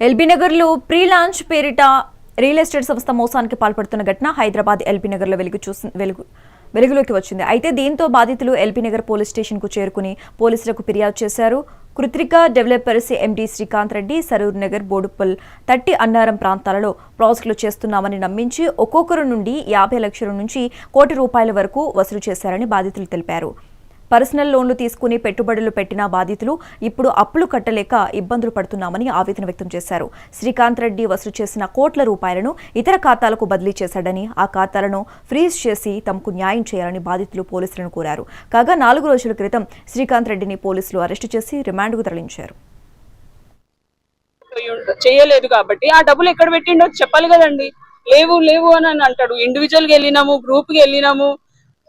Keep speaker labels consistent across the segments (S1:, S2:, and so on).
S1: LB నగర్లో pre launch పేరిట real estate సంస్థ మోసానికి పాల్పడుతున్న ఘటన హైదరాబాద్ ఎల్బీ నగర్లో వెలుగులోకి వచ్చింది. అయితే దీంతో బాధితులు ఎల్బీ నగర్ పోలీస్ స్టేషన్కు చేరుకుని పోలీసులకు ఫిర్యాదు చేశారు. కృత్రిక డెవలపర్స్ ఎండీ శ్రీకాంత్ రెడ్డి సరూర్ నగర్, బోడుప్పల్, తట్టి అన్నారం ప్రాంతాలలో ప్రాజెక్టులు చేస్తున్నామని నమ్మించి ఒక్కొక్కరు నుండి 50 లక్షల నుంచి ₹1 కోటి వరకు వసూలు చేశారని బాధితులు తెలిపారు. పర్సనల్ లోన్లు తీసుకుని పెట్టుబడులు పెట్టిన బాధితులు ఇప్పుడు అప్పులు కట్టలేక ఇబ్బందులు పడుతున్నామని ఆవేదన వ్యక్తం చేశారు. శ్రీకాంత్ రెడ్డి వసూలు చేసిన ₹1 కోట్లను ఇతర ఖాతాలకు బదిలీ చేశాడని, ఆ ఖాతాలను ఫ్రీజ్ చేసి తమకు న్యాయం చేయాలని బాధితులు పోలీసులను కోరారు. కాగా 4 రోజుల క్రితం శ్రీకాంత్ రెడ్డిని పోలీసులు అరెస్టు చేసి రిమాండ్కు తరలించారు.
S2: చేయలేదు కాబట్టి ఆ డబ్బులు ఎక్కడ పెట్టిండో చెప్పాలి కదండి. లేవు అని అంటాడు. ఇండివిజువల్ గా వెళ్ళినాము, గ్రూప్ కి వెళ్ళినాము,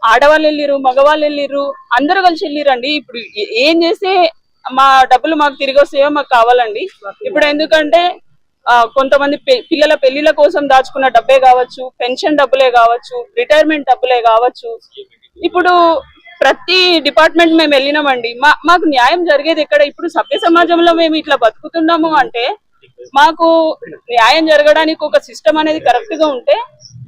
S2: ఆడవాళ్ళు వెళ్ళిరు, మగవాళ్ళు వెళ్ళిరు, అందరూ కలిసి వెళ్ళిరండి. ఇప్పుడు ఏం చేస్తే మా డబ్బులు మాకు తిరిగి వస్తాయో మాకు కావాలండి. ఇప్పుడు ఎందుకంటే కొంతమంది పిల్లల పెళ్లిళ్ళ కోసం దాచుకున్న డబ్బే కావచ్చు, పెన్షన్ డబ్బులే కావచ్చు, రిటైర్మెంట్ డబ్బులే కావచ్చు. ఇప్పుడు ప్రతి డిపార్ట్మెంట్ మేము వెళ్ళినామండి. మాకు న్యాయం జరిగేది ఎక్కడ? ఇప్పుడు సభ్య సమాజంలో మేము ఇట్లా బతుకుతున్నాము అంటే మాకు న్యాయం జరగడానికి ఒక సిస్టమ్ అనేది కరెక్ట్ గా ఉంటే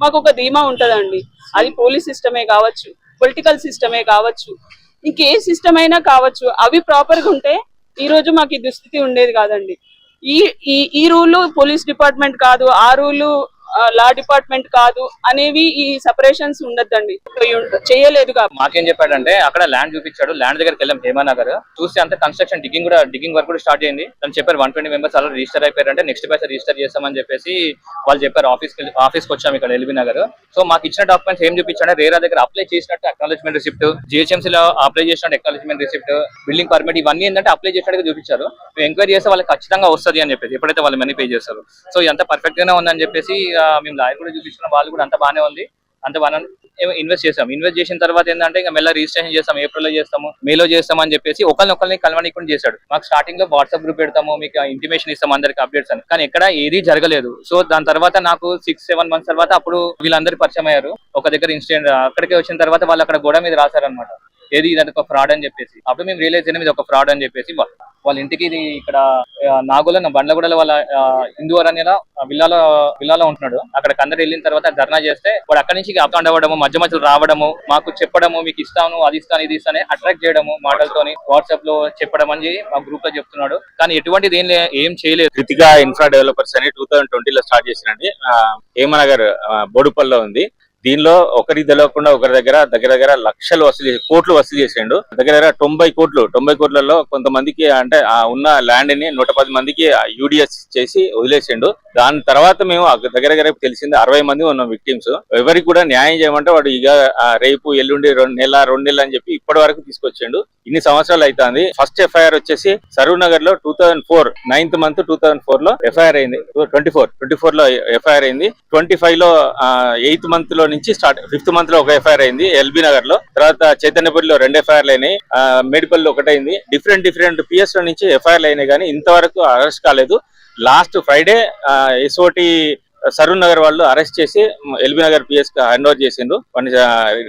S2: మాకు ఒక ధీమా ఉంటదండి. అది పోలీస్ సిస్టమే కావచ్చు, పొలిటికల్ సిస్టమే కావచ్చు, ఇంకే సిస్టమ్ అయినా కావచ్చు. అవి ప్రాపర్ గా ఉంటే ఈ రోజు మాకు ఈ దుస్థితి ఉండేది కాదండి. ఈ రూలు పోలీస్ డిపార్ట్మెంట్ కాదు, ఆ రూలు లా డిపార్ట్మెంట్ కాదు అనేవి ఈ సెపరేషన్స్ ఉండద్దండి. చేయలేదు.
S3: మాకేం చెప్పాడంటే అక్కడ ల్యాండ్ చూపించాడు. ల్యాండ్ దగ్గరికి వెళ్ళాం హేమానగర్. చూస్తే అంత కన్స్ట్రక్షన్ డిగ్గింగ్ వర్క్ కూడా స్టార్ట్ అయింది. తను చెప్పారు 120 మెంబర్స్ అలా రిజిస్టర్ అయిపోయారంటే నెక్స్ట్ బ్యాచ్ రిజిస్టర్ చేస్తామని చెప్పేసి వాళ్ళు చెప్పారు. ఆఫీస్కి వచ్చాము ఇక్కడ ఎల్బీ నగర్. సో మాకు ఇచ్చిన డాక్యుమెంట్స్ ఏం చూపించాడు? రేరా దగ్గర అప్లై చేసినట్టు అక్నాలజ్మెంట్ రిసిప్ట్, జిహెచ్ఎంసీ లో అప్లై చేసినట్టు అక్నాలజ్మెంట్ రిసిప్ట్, బిల్డింగ్ పర్మిట్, ఇవన్నీ ఏంటంటే అప్లై చేసినట్టుగా చూపించారు. మేము ఎంక్వైరీ చేస్తే వాళ్ళకి ఖచ్చితంగా వస్తుంది అని చెప్పేసి ఎప్పుడైతే వాళ్ళు మనీ పే చేస్తారు. సో ఎంత పర్ఫెక్ట్ గానే ఉందని చెప్పేసి మేము లాయర్ కూడా చూపించిన వాళ్ళు కూడా అంత బాగానే ఉంది. అంత బాగా ఇన్వెస్ట్ చేసిన తర్వాత ఏంటంటే ఇంకా మెల్ల రిజిస్ట్రేషన్ చేస్తాం, ఏప్రిల్లో చేస్తాము, మేలో చేస్తాం అని చెప్పేసి ఒకరిని కలవనీకుండా చేశాడు. మాకు స్టార్టింగ్ లో వాట్సాప్ గ్రూప్ పెడతాము, మీకు ఇంటిమేషన్ ఇస్తాం అందరికి అప్డేట్స్ అని, కానీ ఎక్కడ ఏది జరగలేదు. సో దాని తర్వాత నాకు 6-7 మంత్స్ తర్వాత అప్పుడు వీళ్ళందరూ పరిచయం అయ్యారు. ఒక దగ్గర ఇన్సిడెంట్ అక్కడికి వచ్చిన తర్వాత వాళ్ళు అక్కడ గోడ మీద రాశారనమాట, ఏది ఇది ఒక ఫ్రాడ్ అని చెప్పేసి. అప్పుడు మేము రియలైజ్ అయినా ఇది ఒక ఫ్రాడ్ అని చెప్పేసి వాళ్ళ ఇంటికి ఇది ఇక్కడ నాగోల బండ్లగూడలో వాళ్ళ హిందూవర్ అనేలా విల్లాలో ఉంటున్నాడు. అక్కడికి అందరు వెళ్ళిన తర్వాత ధర్నా చేస్తే వాడు అక్కడి నుంచి అవ్వడము, మధ్యలో రావడము, మాకు చెప్పడము, మీకు ఇస్తాను, అది ఇస్తాను, ఇది ఇస్తాను అట్రాక్ట్ చేయడము, మాటలతోని వాట్సాప్ లో చెప్పడం అని మా గ్రూప్ లో చెప్తున్నాడు. కానీ ఎటువంటిది ఏం చేయలేదు.
S4: కృతిక ఇన్ఫ్రా డెవలపర్స్ అని 2020లో స్టార్ట్ చేసినండి. హేమనగర్ బోడుపల్లో ఉంది. దీనిలో ఒకరికి తెలియకుండా ఒకరి దగ్గర లక్షలు కోట్లు వసూలు చేసిండు. దగ్గర 90 కోట్లలో కొంతమందికి అంటే ఉన్న ల్యాండ్ ని 110 మందికి యూడిఎస్ చేసి వదిలేసిండు. దాని తర్వాత మేము దగ్గర తెలిసింది 60 మంది ఉన్నాం విక్టిమ్స్. ఎవరికి కూడా న్యాయం చేయమంటే వాడు ఇక రేపు ఎల్లుండి 2 నెలలు అని చెప్పి ఇప్పటి వరకు తీసుకొచ్చిండు. ఇన్ని సంవత్సరాలు అవుతుంది. ఫస్ట్ ఎఫ్ఐఆర్ వచ్చేసి సరూర్ నగర్ లో 2004 9th month 2004 లో ఎఫ్ఐఆర్ అయింది. 24 లో ఎఫ్ఐఆర్ అయింది. 25 లో 8th month లో నుంచి స్టార్ట్ 5th month లో ఒక ఎఫ్ఐఆర్ అయింది ఎల్బీ నగర్ లో. తర్వాత చైతన్యపురిలో 2 ఎఫ్ఐఆర్లు అయినాయి. మేడిపల్లి లో ఒకటైంది. డిఫరెంట్ పిఎస్ లో నుంచి ఎఫ్ఐఆర్లు అయినాయి కానీ ఇంతవరకు అరెస్ట్ కాలేదు. Last Friday SOT Saroor Nagar వాళ్ళు అరెస్ట్ చేసి ఎల్బీ నగర్ పిఎస్ కి హ్యాండ్ ఓవర్ చేసిండ్రు. వాడిని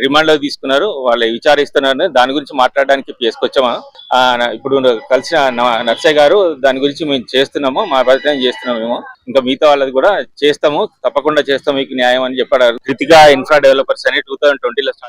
S4: రిమాండ్ లో తీసుకున్నారు. వాళ్ళు విచారిస్తున్నారు. దాని గురించి మాట్లాడడానికి పిఎస్ కి వచ్చాము. ఇప్పుడు కలిసిన నర్సయ్య గారు దాని గురించి మేము చేస్తున్నాము, మా ప్రయత్నం చేస్తున్నాము. మేము ఇంకా మిగతా వాళ్ళది కూడా చేస్తాము, తప్పకుండా చేస్తాము, మీకు న్యాయం అని చెప్పారు. కృతిక ఇన్ఫ్రా డెవలపర్స్ అని 2020లో